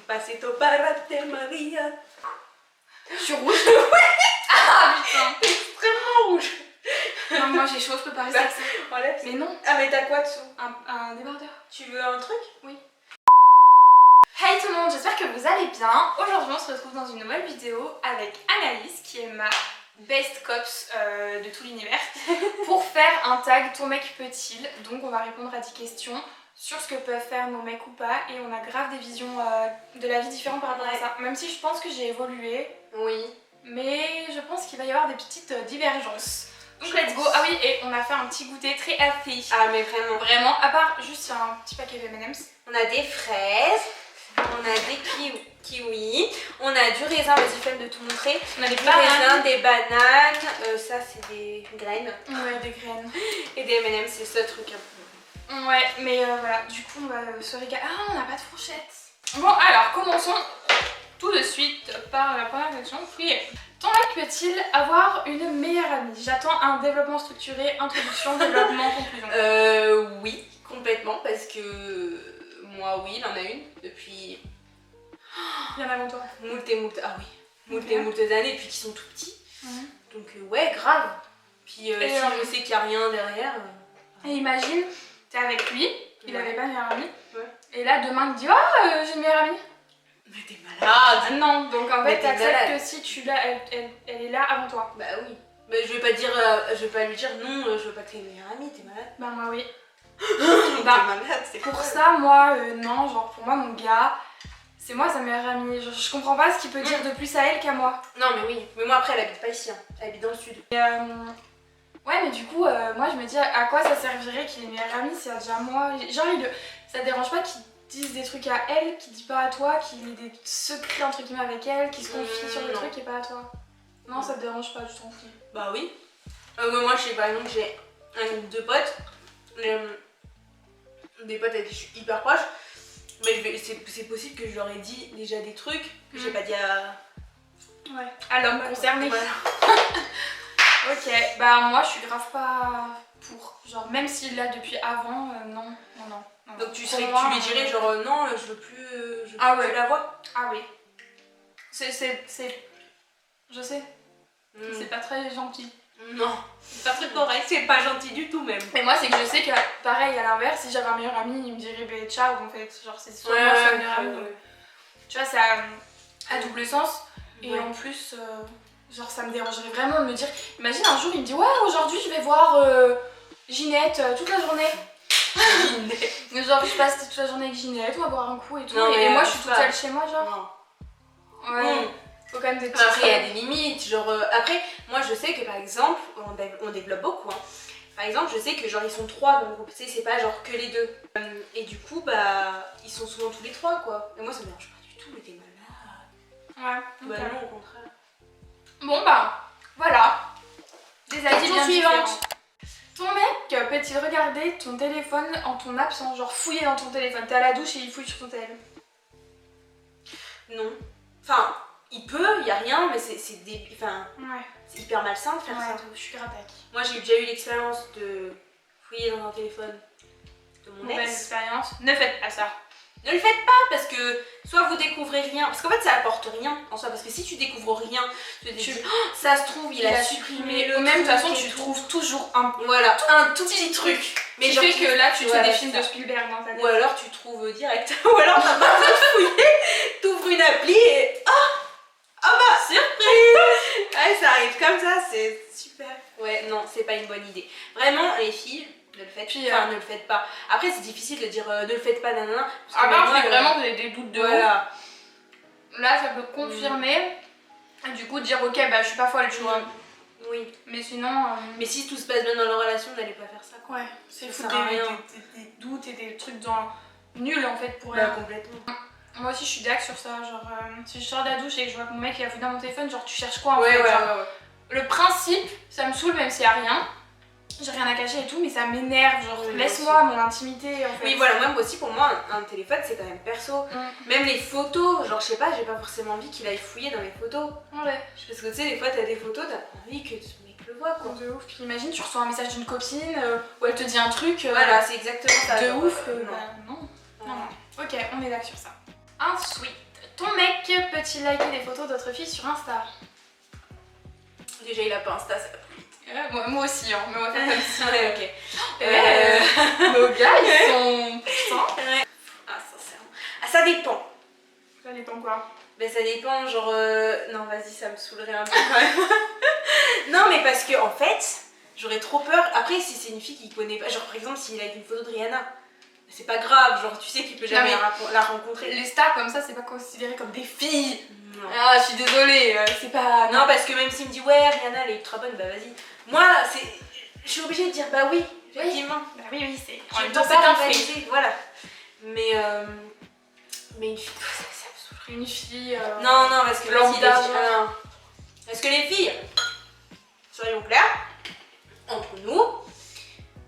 Pasito para te Maria. Je suis rouge. Ah putain. T'es extrêmement rouge. Non, moi j'ai chaud, je peux pas rester avec ça. Enlève. Mais non. Ah mais t'as quoi dessous? Un débardeur. Tu veux un truc? Oui. Hey tout le monde, j'espère que vous allez bien. Aujourd'hui on se retrouve dans une nouvelle vidéo avec Anaïs qui est ma best cops de tout l'univers pour faire un tag ton mec peut-il. Donc on va répondre à 10 questions sur ce que peuvent faire nos mecs ou pas et on a grave des visions de la vie différentes par rapport à ça. Même si je pense que j'ai évolué. Oui. Mais je pense qu'il va y avoir des petites divergences. Donc let's go. Ah oui, et on a fait un petit goûter très healthy. Ah mais vraiment. Vraiment, à part juste un petit paquet de M&M's. On a des fraises, on a des kiwis, on a du raisin, vas-y flemme de tout montrer. On a des Du bananes. raisin, des bananes, ça c'est des graines. Ouais, des graines. Et des M&M's, c'est ce truc un peu. Ouais, mais voilà, du coup on va se régaler. Ah, on n'a pas de fourchette. Bon, alors commençons tout de suite par la première question. Fouillez. Ton mec peut-il avoir une meilleure amie? J'attends un développement structuré, introduction, développement, conclusion. Oui, complètement, parce que moi, oui, il en a une depuis Bien avant toi. moult et moult, ah oui, moult et Ok. moult années, depuis qu'ils sont tout petits. Donc ouais, grave. Puis si je sais qu'il n'y a rien derrière... Et imagine, t'es avec lui, il Ouais. avait pas de meilleure amie. Ouais. Et là demain il te dit oh j'ai une meilleure amie. Mais t'es malade. Non, donc en Mais fait t'es t'acceptes malade. que si tu l'as, elle est là avant toi. Bah oui. Mais je vais pas dire, je vais pas lui dire non, je veux pas que t'aies une meilleure amie, t'es malade. Bah moi oui. T'es malade, c'est Pour quoi ça moi non, genre pour moi mon gars, c'est moi sa meilleure amie. Je comprends pas ce qu'il peut dire de plus à elle qu'à moi. Non mais oui, mais moi après elle habite pas ici, hein. Elle habite dans le sud. Ouais mais du coup moi je me dis à quoi ça servirait qu'il ait meilleure amie si déjà moi. Genre ça te dérange pas qu'il dise des trucs à elle, qu'il dit pas à toi, qu'il ait des secrets entre guillemets avec elle, qu'il se confie sur des non. trucs et pas à toi. Non ça te dérange pas, tu t'en fous. Bah oui. Moi je sais pas, donc j'ai un groupe de potes, des potes avec qui je suis hyper proche, mais c'est possible que je leur ai dit déjà des trucs que j'ai pas dit à... Ouais. À l'homme concerné. Voilà. Ok, bah moi je suis grave pas pour. Genre même s'il l'a depuis avant, non. Donc tu Pour moi, lui dirais genre non, je veux plus, Ah plus ouais. la voir. Ah oui. Je sais. C'est pas très gentil. Non, c'est pas très correct, c'est pas gentil du tout même. Mais moi c'est que je sais que pareil à l'inverse, si j'avais un meilleur ami, il me dirait bah ciao en fait. Genre c'est soit moi soit un meilleur ami. Donc, tu vois, ça a double sens. Et Ouais. en plus, genre ça me dérangerait vraiment de me dire. Imagine un jour il me dit ouais aujourd'hui je vais voir Ginette toute la journée. Genre je passe toute la journée avec Ginette, on va boire un coup et tout. Non, mais et moi je suis toute ça. seule chez moi genre. Non. Ouais. Faut quand même des petits. Après il y a des limites, genre après moi je sais que par exemple, on développe beaucoup hein. Par exemple je sais que genre ils sont 3 dans le groupe, tu sais c'est pas genre que les 2. Et du coup bah ils sont souvent tous les 3 quoi. Et moi ça me dérange pas du tout, mais t'es malade. Ouais. Bah ok. non au contraire. Bon bah voilà. Des avis Question bien suivante. différents. Ton mec peut-il regarder ton téléphone en ton absence, genre fouiller dans ton téléphone? T'es à la douche et il fouille sur ton téléphone. Non. Enfin, il peut, il y a rien, mais c'est Ouais. hyper malsain de faire ça. Je suis grave d'accord. Moi j'ai déjà eu l'expérience de fouiller dans un téléphone de mon Mauvaise ex. expérience. Ne faites pas ça. Ne le faites pas parce que soit vous découvrez rien, parce qu'en fait ça apporte rien en soi, parce que si tu découvres rien, tu te dis oh, ça se trouve il a supprimé le Ou même de toute truc façon et tu tout. trouves toujours un Voilà, un tout petit truc. mais genre fait que là tu te fais voilà, des films c'est de ça. Spielberg dans ta tête. Ou alors tu trouves direct, ou alors t'as pas besoin de fouiller, t'ouvres une appli et ah bah surprise. Ouais ça arrive comme ça, c'est super. Ouais non c'est pas une bonne idée. Vraiment les filles, ne le faites, Puis, ne le faites pas. Après c'est difficile de dire ne le faites pas nanana. Parce À que part moi, j'ai vraiment des doutes de voilà. ouf. Là ça peut confirmer. Et du coup dire ok bah je suis pas folle tu vois. Oui. Mais sinon. Mais si tout se passe bien dans leur relation, n'allez pas faire ça quoi. Ouais, c'est Ça fou sert à rien. des doutes et des trucs dans nuls en fait pour Bah, rien. complètement. Moi aussi je suis d'accord sur ça, genre si je sors de la douche et que je vois que mon mec il a fouillé dans mon téléphone, genre tu cherches quoi en Ouais, fait ouais, genre, ouais. Le principe, ça me saoule même s'il y a rien, j'ai rien à cacher et tout, mais ça m'énerve, genre Oui, moi laisse-moi mon intimité en fait. Oui voilà, moi aussi pour moi un téléphone c'est quand même perso. Même les photos, genre je sais pas, j'ai pas forcément envie qu'il aille fouiller dans mes photos. Ouais. Parce que tu sais des fois t'as des photos, t'as pas envie que ce mec le voit quoi. De ouf, puis imagine tu reçois un message d'une copine où elle te dit un truc Voilà c'est exactement ça. de genre, ouf, non. bah, non. Ok, on est d'accord sur ça. Ensuite, Ton mec peut-il liker les photos d'autres filles sur Insta? Déjà, il a pas Insta, ça va plus vite. Moi aussi, hein, mais on va faire comme si. Ouais, ok. Nos gars, ils sont puissants. Ouais. Ah, sincèrement. Ah, ça dépend. Ça dépend quoi? Ben, ça dépend, genre. Non, vas-y, ça me saoulerait un peu quand même. Non, mais parce que, en fait, j'aurais trop peur. Après, si c'est une fille qui connaît pas, genre par exemple, s'il a une photo de Rihanna, c'est pas grave, genre tu sais qu'il peut jamais la rencontrer. Les stars comme ça, c'est pas considéré comme des filles. Non. Ah, je suis désolée, c'est pas. Non, parce que même s'il me dit ouais, Rihanna elle est ultra bonne, bah vas-y. Moi, je suis obligée de dire bah oui, effectivement. Bah oui, c'est. En En même même temps, temps, c'est c'est un un fait. fait. Voilà. Mais une fille, ça me saoulerait. Une fille. Non, non, parce que vas-y, les lambda, filles. Non. Parce que les filles, soyons clairs, entre nous,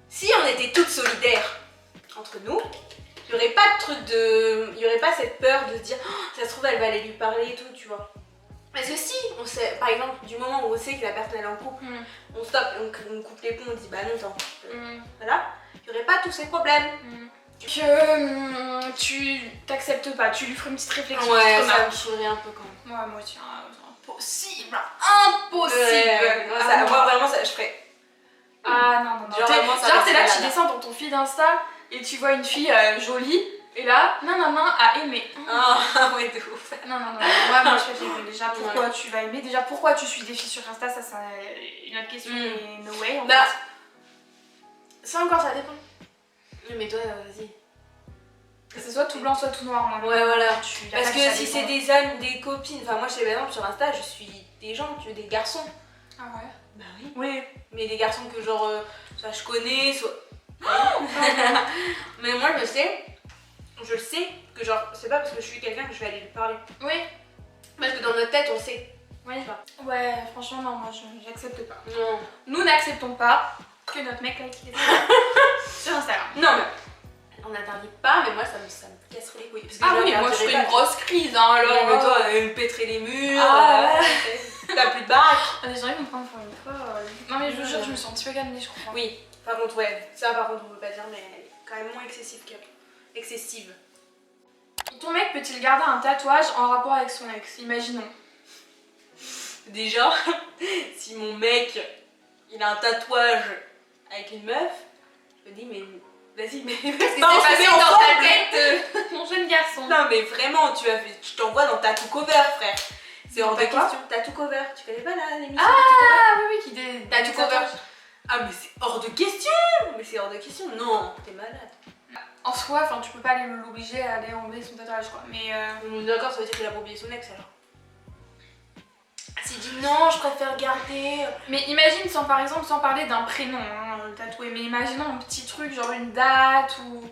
si on était toutes solidaires entre nous, il n'y aurait pas de truc de. Il n'y aurait pas cette peur de se dire oh, ça se trouve, elle va aller lui parler et tout, tu vois. Parce que si, on sait, par exemple, du moment où on sait que la personne est en couple, on stoppe, on coupe les ponts, on dit bah non, attends. Voilà, il n'y aurait pas tous ces problèmes. Que tu t'acceptes pas, tu lui ferais une petite réflexion. Ouais, ça me saoulerait un peu quand même. Moi aussi, impossible, impossible. Moi vraiment, ça, je ferais. Ah non, non, non. Genre, vraiment, ça genre c'est là que reste tu descends dans ton feed Insta et tu vois une fille jolie et là, non, à aimer. Ah ouais, de ouf. Non, moi je fais déjà pourquoi tu vas aimer, déjà pourquoi tu suis des filles sur Insta, ça c'est une autre question, mais no way. Bah, ça encore, ça dépend. Mais toi, vas-y. Que ce soit tout blanc, soit tout noir, moi. Ouais, voilà. Parce que ça si dépend. c'est des amis, des copines, enfin moi je sais par exemple sur Insta, je suis des gens, tu veux, des garçons. Ah ouais. Bah oui. Oui. Mais des garçons que genre, soit je connais, soit. Mais moi je sais que genre, c'est pas parce que je suis quelqu'un que je vais aller lui parler. Oui. Parce que dans notre tête on sait. Oui. Ouais, franchement, non, moi j'accepte pas. Non. Nous n'acceptons pas que notre mec like les sur Instagram. Non, mais on n'interdit pas, mais moi ça me casserait les couilles. Parce que Ah oui, moi je ferais une grosse crise, hein, alors. Non, mais toi, me pétrer les murs, Ah t'as plus de baraque. Les gens ils vont prendre pour une fois. Non, mais je vous jure, je me sens un petit peu calmée, je crois. Oui, par contre, ouais, ça par contre on peut pas dire, mais elle est quand même moins excessive excessive. Ton mec peut-il garder un tatouage en rapport avec son ex? Imaginons. Déjà, si mon mec il a un tatouage avec une meuf, je me dis, mais vas-y, mais qu'est-ce qui s'est passé dans ta tête, mon jeune garçon? Non, mais vraiment, je t'envoie dans Tattoo Cover, frère. C'est hors de question. Tattoo Cover, tu connais pas l'émission? Ah oui, qui des Tattoo Cover. Ah, mais c'est hors de question! Mais c'est hors de question, non, t'es malade. En soi, enfin, tu peux pas l'obliger à aller enlever son tatouage, quoi. Mais d'accord, ça veut dire qu'il a pas oublié son ex alors. S'il dit non, je préfère garder. Mais imagine, par exemple, sans parler d'un prénom tatoué, mais imaginons un petit truc, genre une date ou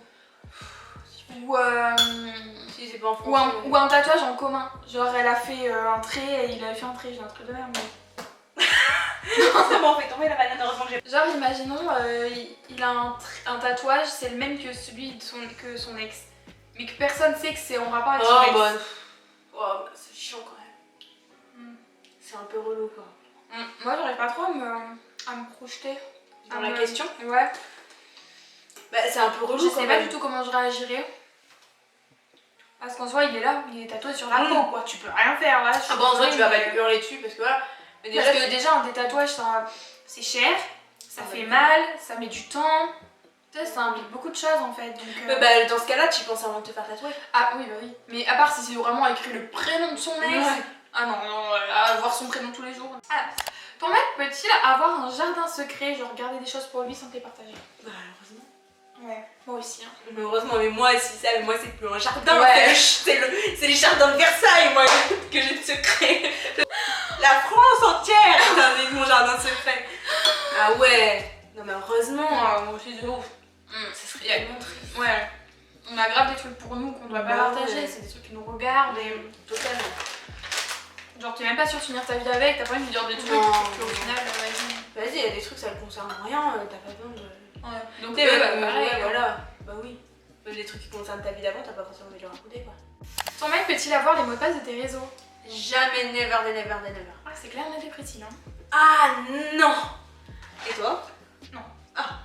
Si c'est pas en français. ou un tatouage en commun. Genre, elle a fait un trait et il avait fait un trait, j'ai un truc de merde. Ça m'en fait tomber la banane, heureusement que j'ai. Genre, imaginons, il a un tatouage, c'est le même que celui que son ex. Mais que personne sait que c'est en rapport avec son ex. Bah, c'est chiant quand même. C'est un peu relou quoi. Moi, j'arrive pas trop à me projeter. Dans la question? Ouais. Bah, c'est un peu relou. Je sais pas du tout comment je réagirais. Parce qu'en soi, il est là, il est tatoué sur la peau, quoi. Tu peux rien faire, là. Ah bon, en vrai, tu vas pas lui hurler dessus parce que voilà. Mais Parce que déjà, des tatouages, c'est cher, ça fait mal, ça met du temps. Tu sais, ça implique beaucoup de choses en fait. Donc, bah, dans ce cas-là, tu penses avant de te faire tatouer. Ah oui, bah oui. Mais à part si c'est vraiment écrit le prénom de son ex. Ouais. Ah non, voir son prénom tous les jours. Ah, ton mec peut-il avoir un jardin secret, genre garder des choses pour lui sans te les partager? Bah, heureusement. Ouais, moi aussi. Hein. Mais heureusement, mais moi, si ça, mais moi, c'est plus un jardin. Ouais. C'est les jardins de Versailles, moi, que j'ai de secret. La France entière est dans mon jardin secret. Ah ouais. Non, mais heureusement. Moi aussi, de ouf. Ça serait tellement triste. Ouais. On a grave des trucs pour nous qu'on doit pas partager, c'est des trucs qui nous regardent et totalement. Genre t'es même pas sûr de finir ta vie avec, t'as pas envie de dire des trucs, puis au final, vas-y. Vas-y, il y a des trucs, ça ne concerne rien, t'as pas besoin de... Ouais. Donc pareil, voilà. Bah oui. Même les trucs qui concernent ta vie d'avant, t'as pas forcément envie de le raconter quoi. Ton mec peut-il avoir les mots de passe de tes réseaux? Jamais, never, never, never. Ah c'est clair, net et précis, hein. Ah non. Et toi? Non. Ah.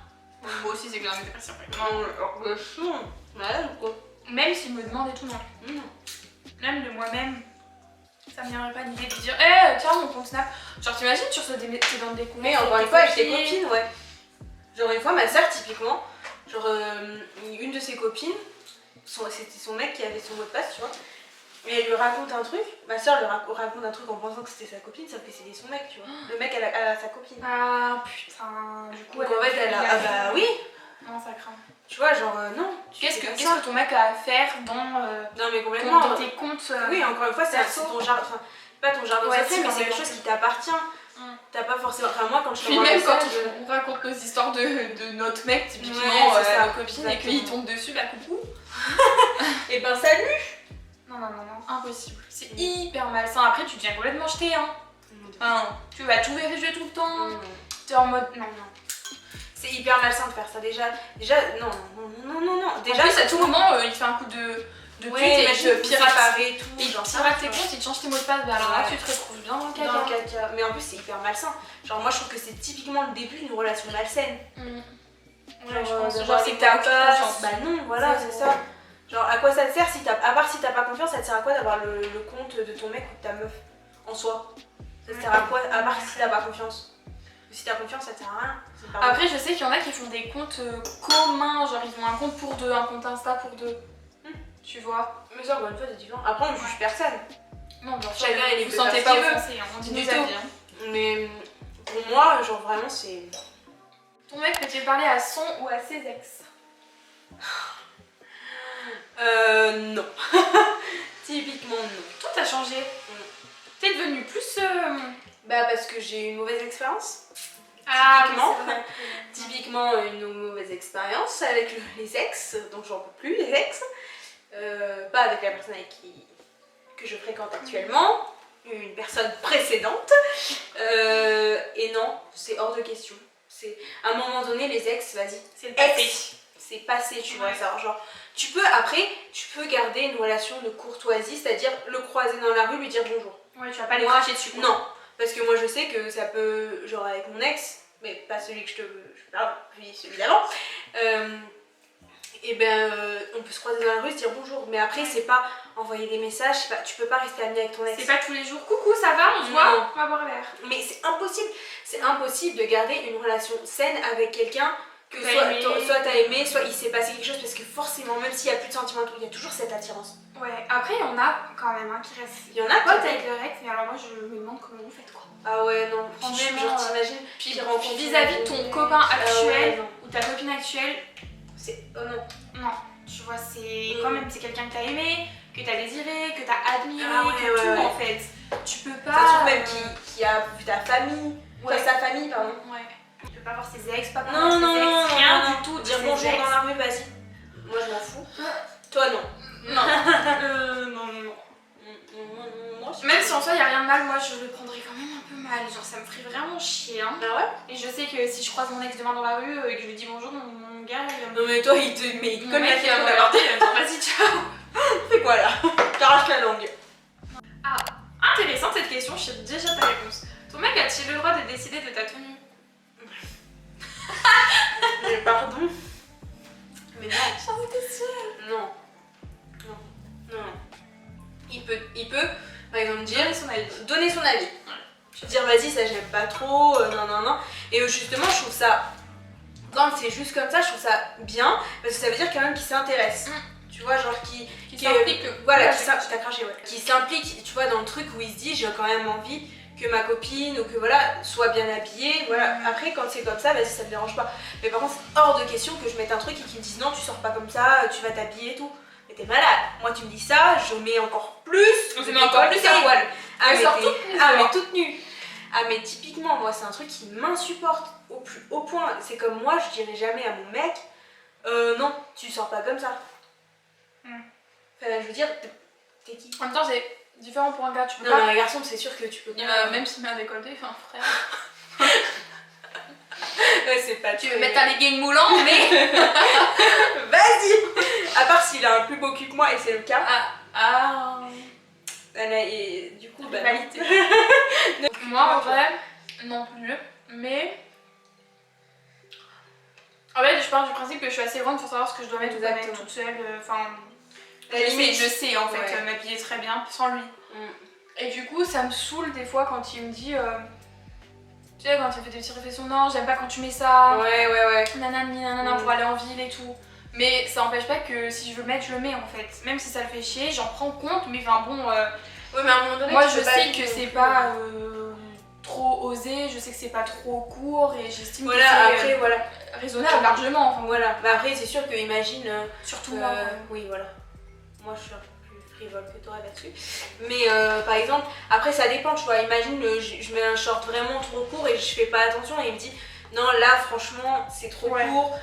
Moi aussi c'est clair, net et précis en fait. Non, alors le son. Malade ou quoi? Même s'il me demande et tout, non. Non. même de moi-même, ça me viendrait pas l'idée de dire eh tiens mon compte Snap. Genre t'imagines tu reçois t'es dans des comptes. Mais encore une fois avec tes copines, ouais. Genre une fois ma soeur typiquement, genre une de ses copines, c'était son mec qui avait son mot de passe, tu vois. Et elle lui raconte un truc, ma soeur lui raconte un truc en pensant que c'était sa copine, sauf que c'était son mec, tu vois. Le mec elle a sa copine. Ah putain, du coup donc en fait elle a. Ah bah oui. Non ça craint. Tu vois genre non. Qu'est-ce que ton mec a à faire dans non mais complètement dans tes comptes oui encore une fois c'est ton jardin, enfin pas ton jardin ouais, secret mais c'est quelque chose qui t'appartient. T'as pas forcément. Enfin moi quand je puis même quand on raconte nos histoires de notre mec typiquement nos copines et qu'il tombe dessus bah coucou. Et ben salut. Non, impossible. C'est hyper malsain. Après, tu deviens complètement jeté, hein. Enfin, tu vas tout vérifier tout le temps. T'es en mode non. C'est hyper malsain de faire ça déjà. Non. Déjà, à tout moment, il te fait un coup de pute et il te pirate et tout. Il pirate tes comptes, il te change tes mots de passe. Bah alors là, tu te retrouves bien dans le caca. Mais en plus, c'est hyper malsain. Genre, moi, je trouve que c'est typiquement le début d'une relation malsaine. Ouais, je pense. Genre, c'est que t'as pas confiance. Bah non, voilà, c'est ça. Genre, à quoi ça te sert à part si t'as pas confiance, ça te sert à quoi d'avoir le compte de ton mec ou de ta meuf en soi? Ça te sert à quoi à part si t'as pas confiance? Si t'as confiance, ça te sert à rien. Après, je sais qu'il y en a qui font des comptes communs, genre ils ont un compte pour deux, un compte Insta pour deux. Tu vois? Mais ça, encore une fois, c'est différent. Après, on juge personne. Non, bien sûr, chacun il est vous sentez pas offensé, on dit nos avis. Mais pour moi, genre vraiment, c'est. Ton mec peut-il parler à son ou à ses ex? Non. Typiquement non. Toi t'as changé. T'es devenue plus... Bah parce que j'ai eu une mauvaise expérience. Ah, Typiquement une mauvaise expérience avec les ex, donc j'en peux plus les ex. Pas avec la personne que je fréquente actuellement, une personne précédente. Et non, c'est hors de question. C'est à un moment donné les ex, vas-y. C'est le passé. C'est passé, tu vois ça. Genre, tu peux garder une relation de courtoisie, c'est-à-dire le croiser dans la rue, lui dire bonjour. Ouais, tu vas pas les cracher dessus. Non, parce que moi je sais que ça peut, genre avec mon ex, mais pas celui que je parle, puis celui d'avant, et on peut se croiser dans la rue, se dire bonjour, mais après c'est pas envoyer des messages, tu peux pas rester amie avec ton ex. C'est pas tous les jours, coucou, ça va, on se voit, on va boire l'air. Mais c'est impossible de garder une relation saine avec quelqu'un que soit t'as aimé, soit il s'est passé quelque chose, parce que forcément, même s'il y a plus de sentiments, il y a toujours cette attirance. Ouais, après il y en a quand même qui restent. Il y en a potes avec leur ex, mais alors moi je me demande comment vous faites quoi. Ah ouais, non, franchement, genre t'imagines. Puis vis-à-vis de ton copain actuel ou ta copine actuelle, c'est. Oh non. Non, tu vois, c'est quand même, c'est quelqu'un que t'as aimé, que t'as désiré, que t'as admiré, tout en fait. Tu peux pas. Ça se trouve même qui a vu ta famille, sa famille, pardon. Ouais. Tu peux pas voir ses ex, pas voir ses ex, rien du tout. Dire bonjour dans la rue, vas-y. Moi je m'en fous. Toi non. Non. Non. Même si en soi il y a rien de mal, moi je le prendrais quand même un peu mal. Genre ça me ferait vraiment chier. Hein. Ah ouais? Et je sais que si je croise mon ex demain dans la rue et que je lui dis bonjour, mon gars. Non mais toi il te comme la fille à vas-y ciao. Fais quoi là? T'arraches la langue. Ah, intéressante cette question, je sais déjà ta réponse. Ton mec a-t-il le droit de décider de ta tenue? Mais pardon? Mais non. J'en étais sûre. Non. Il peut, par exemple, donner son avis. Ouais. Dire vas-y, ça j'aime pas trop, non. Et justement, je trouve ça, quand c'est juste comme ça, je trouve ça bien, parce que ça veut dire quand même qu'il s'intéresse. Tu vois, genre qui s'implique. Voilà, t'as craché, ouais. Qui s'implique, tu vois, dans le truc où il se dit j'ai quand même envie que ma copine ou que voilà soit bien habillée, voilà. Après quand c'est comme ça, vas-y, ça me dérange pas. Mais par contre c'est hors de question que je mette un truc et qu'ils me disent non tu sors pas comme ça, tu vas t'habiller et tout. Mais t'es malade. Moi tu me dis ça, je mets encore plus. Je mets encore plus à poil. Mais toute nue. Ah mais typiquement moi c'est un truc qui m'insupporte au plus haut point. C'est comme moi je dirais jamais à mon mec non tu sors pas comme ça. Enfin je veux dire t'es qui? En même temps c'est différent pour un gars, tu peux non, pas. Mais un garçon, c'est sûr que tu peux pas. Même s'il met un décolleté, enfin frère. Ouais, c'est pas. Tu veux mettre un legging moulant, mais. Vas-y. À part s'il a un plus beau cul que moi, et c'est le cas. Et du coup, rivalité. Moi, en vrai, non plus. Mais. En fait, je pars du principe que je suis assez grande pour savoir ce que je dois mettre ou pas mettre toute seule. Enfin. La limite. Je sais en fait Ouais. m'habiller très bien sans lui. Et du coup, ça me saoule des fois quand il me dit. Tu sais, quand il me fait des petites réflexions, non, j'aime pas quand tu mets ça. Ouais. Nanani, nanana, pour aller en ville et tout. Mais ça n'empêche pas que si je veux le mettre, je le mets en fait. Même si ça le fait chier, j'en prends compte, mais enfin bon. Ouais, mais à un moment donné, moi tu je peux pas sais vivre que non c'est plus. pas trop osé, je sais que c'est pas trop court et j'estime Voilà, que c'est après, voilà. raisonnable largement. Enfin, Voilà. Mais après, c'est sûr que, imagine. surtout moi. Oui, voilà. Moi, je suis un peu plus frivole que toi là-dessus. Mais par exemple, après, ça dépend, tu vois. Imagine, je mets un short vraiment trop court et je fais pas attention et il me dit non, là, franchement, c'est trop court,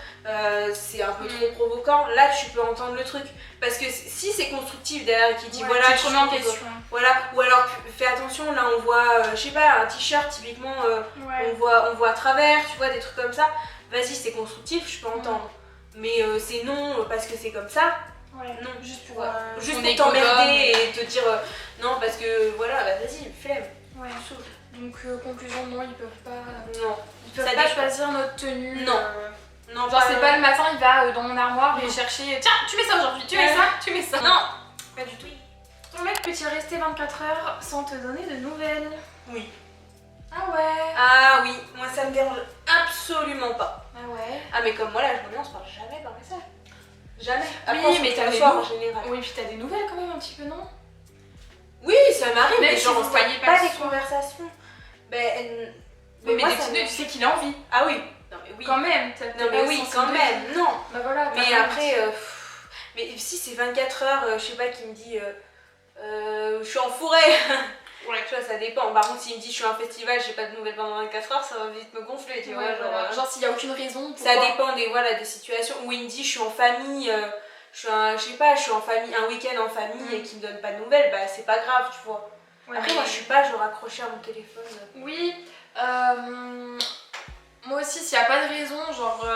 c'est un peu trop provoquant. Là, tu peux entendre le truc. Parce que si c'est constructif derrière qui dit voilà, tu te remets en question. Voilà, ou alors fais attention, là, on voit, je sais pas, un t-shirt, typiquement, on voit à travers, tu vois, des trucs comme ça. Vas-y, c'est constructif, je peux entendre. Mais c'est non, parce que c'est comme ça. Ouais. Non, juste pour t'emmerder et te dire non parce que voilà, bah vas-y, flemme. Ouais. Donc conclusion, non, ils peuvent pas. Non. Ils peuvent pas choisir notre tenue. Non. Non. Genre c'est pas le matin, il va dans mon armoire et chercher. Tiens, tu mets ça aujourd'hui, tu mets ça, tu mets ça. Non, pas du tout. Ton mec peut-il rester 24 heures sans te donner de nouvelles? Oui. Ah ouais. Ah oui, moi ça me dérange absolument pas. Ah ouais. Ah mais comme moi là, je me dis on se parle jamais par message. Jamais. Oui, mais t'as des soir en général. Oui, puis t'as des nouvelles quand même un petit peu, non? Oui, ça m'arrive, même mais si genre vous on voyez pas pas des souvent. conversations. Mais moi, des petites notes, tu sais qu'il a envie. Ah oui. Non mais oui. Quand même. Non mais oui, quand même. Non. Bah voilà. Mais après, mais si c'est 24 heures, je sais pas, qui me dit je suis en forêt. Ouais, tu vois, ça dépend. Par contre, s'il me dit je suis à un festival, j'ai pas de nouvelles pendant 24 heures, ça va vite me gonfler, tu vois. Genre s'il y a aucune raison. Ça dépend des situations. Où il me dit je suis en famille, je suis en famille, un week-end en famille et qu'il me donne pas de nouvelles, bah c'est pas grave, tu vois. Ouais, après, moi je suis pas genre accrochée à mon téléphone. Oui. Moi aussi, s'il n'y a pas de raison, genre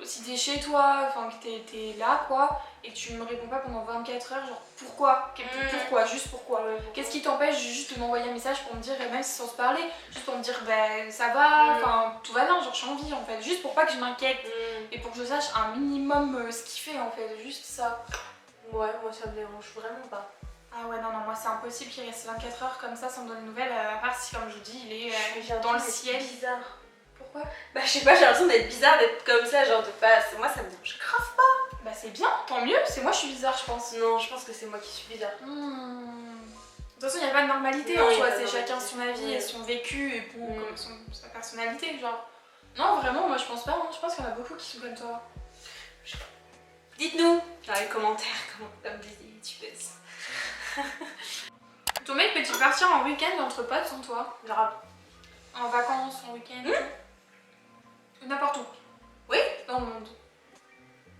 si t'es chez toi, enfin que t'es là quoi, et que tu me réponds pas pendant 24 heures, genre pourquoi? Pourquoi? Juste pourquoi? Qu'est-ce qui t'empêche juste de m'envoyer un message pour me dire, même si sans se parler, juste pour me dire ben ça va, enfin tout va bien, genre je suis en vie en fait, juste pour pas que je m'inquiète et pour que je sache un minimum ce qu'il fait en fait, juste ça. Ouais, moi ça me dérange vraiment pas. Ah ouais, non, moi c'est impossible qu'il reste 24 heures comme ça sans me donner de nouvelles, à part si, comme je vous dis, il est dans le ciel. Bizarre. Pourquoi? Bah je sais pas, j'ai l'impression d'être bizarre d'être comme ça, genre de pas. Moi ça me dérange grave pas. Bah c'est bien, tant mieux, c'est moi je suis bizarre je pense. Non, je pense que c'est moi qui suis bizarre. De toute façon, il n'y a pas de normalité, Non, hein, tu vois, pas c'est de chacun normalité. son avis et son vécu et pour comme sa personnalité, genre. Non, vraiment, moi je pense pas, hein. Je pense qu'il y en a beaucoup qui sont comme toi. Dites-nous dans les commentaires comment comme des youtubeuses. Ton mec peut-il partir en week-end entre potes sans toi? Grave. En vacances, en week-end n'importe où. Oui. Dans le monde.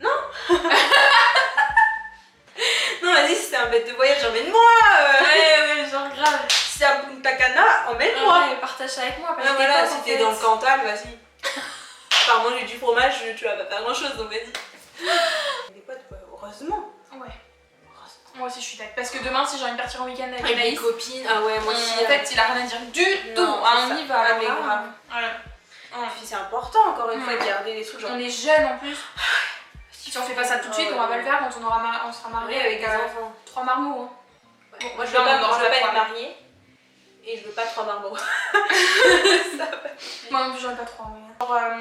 Non, vas-y, si c'est un bête de voyage, emmène-moi. Ouais, genre grave. Si c'est un Punta Cana, emmène-moi. Ouais, partage ça avec moi. Ah, voilà, si t'es dans le Cantal, vas-y. Par manger du fromage, tu vas pas faire grand chose, donc vas-y. Des potes, ouais, heureusement. Ouais. Moi aussi je suis d'accord. Parce que demain, si j'ai envie de partir en week-end avec Avec mes Anaïs, copines, ah ouais, moi aussi. en fait, il a rien à dire du tout. Non, On c'est y ça. va. Ah, mais grave. Voilà. Et puis c'est important, encore une fois, de garder des trucs genre. On est jeunes en plus. Si on fait pas ça tout de suite, on va pas le faire quand on sera mariés avec des enfants. 3 marmots. Hein. Ouais. Bon, Moi je veux pas être mariée et je veux pas 3 marmots. Moi non plus j'en ai pas 3. Mais... Alors,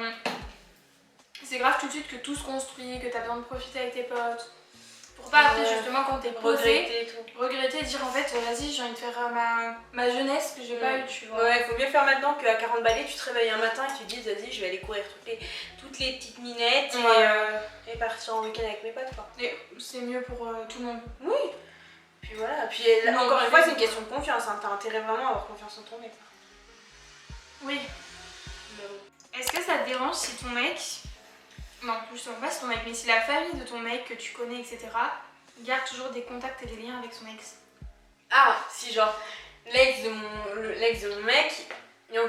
c'est grave tout de suite que tout se construit, que t'as besoin de profiter avec tes potes. Pour pas après justement quand t'es posé, regretter et dire en fait vas-y j'ai envie de faire ma jeunesse que j'ai pas eu, tu vois. Ouais, faut mieux faire maintenant qu'à 40 balais tu te réveilles un matin et tu te dis vas-y je vais aller courir toutes les petites minettes et partir en week-end avec mes potes quoi. Et c'est mieux pour tout le monde. Oui. Puis voilà, puis encore une fois c'est une question de confiance, hein. T'as intérêt vraiment à avoir confiance en ton mec. Oui. Mais bon. Est-ce que ça te dérange si ton mec, non justement pas si ton mec, mais si la famille de ton mec que tu connais etc. garde toujours des contacts et des liens avec son ex? Ah, si genre l'ex de mon mec est en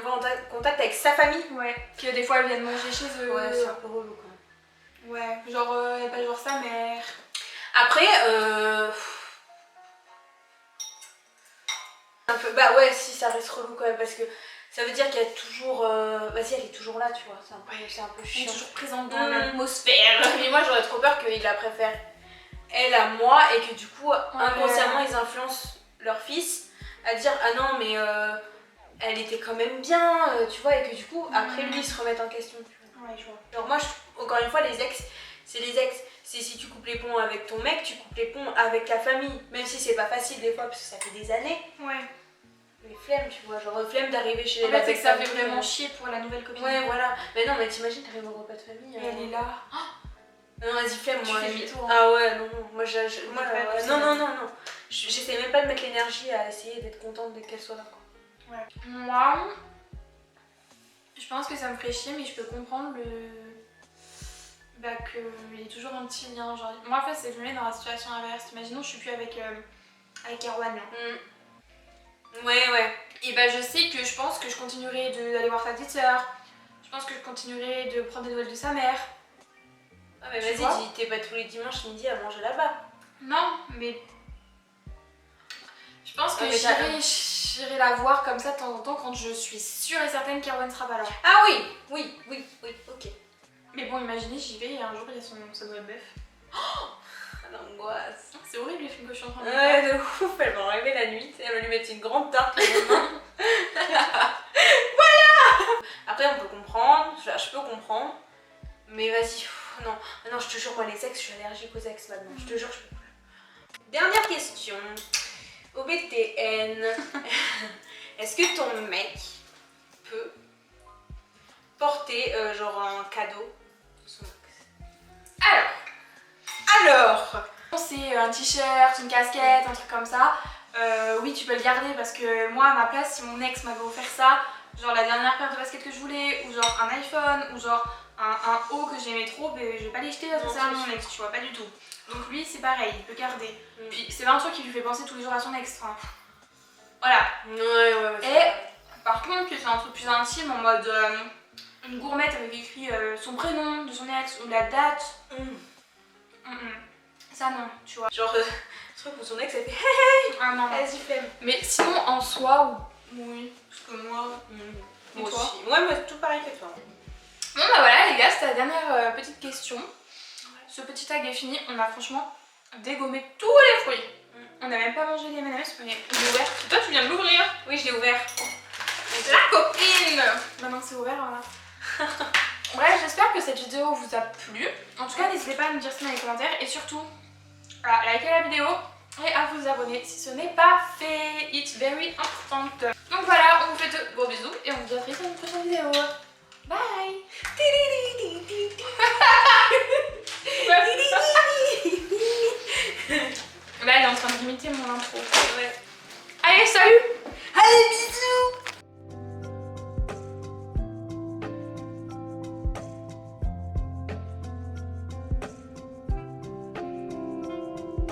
contact avec sa famille. Ouais. Que des fois elle vient manger chez eux. Ouais, c'est un peu relou quand même. Ouais, genre elle pas genre sa mère. Après, un peu, bah ouais, si ça reste relou quand même parce que ça veut dire qu'il y a toujours, vas-y elle est toujours là, tu vois, c'est un peu chiant. Elle est toujours présente dans l'atmosphère. Mais moi j'aurais trop peur qu'il la préfère elle à moi et que du coup inconsciemment ils influencent leur fils à dire ah non mais elle était quand même bien, tu vois, et que du coup après lui ils se remettent en question. Tu vois. Ouais, je vois. Alors moi encore une fois les ex c'est les ex, c'est si tu coupes les ponts avec ton mec, tu coupes les ponts avec la famille, même si c'est pas facile des fois parce que ça fait des années. Ouais. Mais flemme, tu vois, genre flemme d'arriver chez En la fait, c'est que ça fait famille, vraiment chier pour la nouvelle copine. Ouais, voilà. Mais non, mais t'imagines, t'arrives au repas de famille. Et elle est là. Non, vas-y, flemme, Tu moi. fais demi-tour. Ah ouais, non, non. Moi, non. J'essaie même pas de mettre l'énergie à essayer d'être contente dès qu'elle soit là, quoi. Ouais. Moi, je pense que ça me ferait chier, mais je peux comprendre qu'il y ait toujours un petit lien. Genre... Moi, en fait, c'est que je me mets dans la situation inverse. Imaginons, je suis plus avec Erwan là. Ouais. Et bah, je sais que je pense que je continuerai d'aller voir sa petite sœur. Je pense que je continuerai de prendre des nouvelles de sa mère. Ah, mais vas-y, dis, t'es pas tous les dimanches midi à manger là-bas. Non, mais. Je pense que j'irai la voir comme ça de temps en temps quand je suis sûre et certaine qu'Erwan sera pas là. Ah oui, ok. Mais bon, imaginez, j'y vais et un jour il y a sa nouvelle bœuf. L'angoisse. C'est horrible les films que je suis en train de Ouais, de ouf, elle m'a rêvé la nuit, elle va lui mettre une grande tarte. Voilà. Après, on peut comprendre, je peux comprendre, mais vas-y, non, je te jure, moi les ex, je suis allergique aux ex maintenant, je te jure, je peux plus. Dernière question, OBTN, est-ce que ton mec peut porter genre un cadeau de son ex? Alors c'est un t-shirt, une casquette, un truc comme ça. Oui, tu peux le garder parce que moi, à ma place, si mon ex m'avait offert ça, genre la dernière paire de baskets que je voulais, ou genre un iPhone, ou genre un haut que j'aimais trop, ben, je vais pas l'acheter parce que c'est à mon ex, tu vois, pas du tout. Donc lui, c'est pareil, il peut garder. Puis c'est pas un truc qui lui fait penser tous les jours à son ex. Enfin, voilà. Ouais. Et par contre, c'est un truc plus intime en mode une gourmette avec écrit son prénom de son ex ou la date. Ça non, tu vois. Genre, ce truc où son ex elle fait Ah non. vas-y, flemme. Mais sinon, en soi, oui. Parce que moi. Moi toi aussi. Ouais, moi tout pareil que toi. Bon bah voilà les gars, c'était la dernière petite question. Ce petit tag est fini. On a franchement dégommé tous les fruits. On n'a même pas mangé les M&M's parce qu'il est ouvert. Toi, tu viens de l'ouvrir. Oui, je l'ai ouvert. La copine. Maintenant que c'est ouvert, voilà. Bref, j'espère que cette vidéo vous a plu. En tout cas, n'hésitez pas à me dire ça dans les commentaires et surtout à liker la vidéo et à vous abonner si ce n'est pas fait. It's very important. Donc voilà, on vous fait de gros bisous et on vous dit à très vite dans une prochaine vidéo. Bye. Là, elle est en train d'imiter mon intro. Ouais. Allez, salut.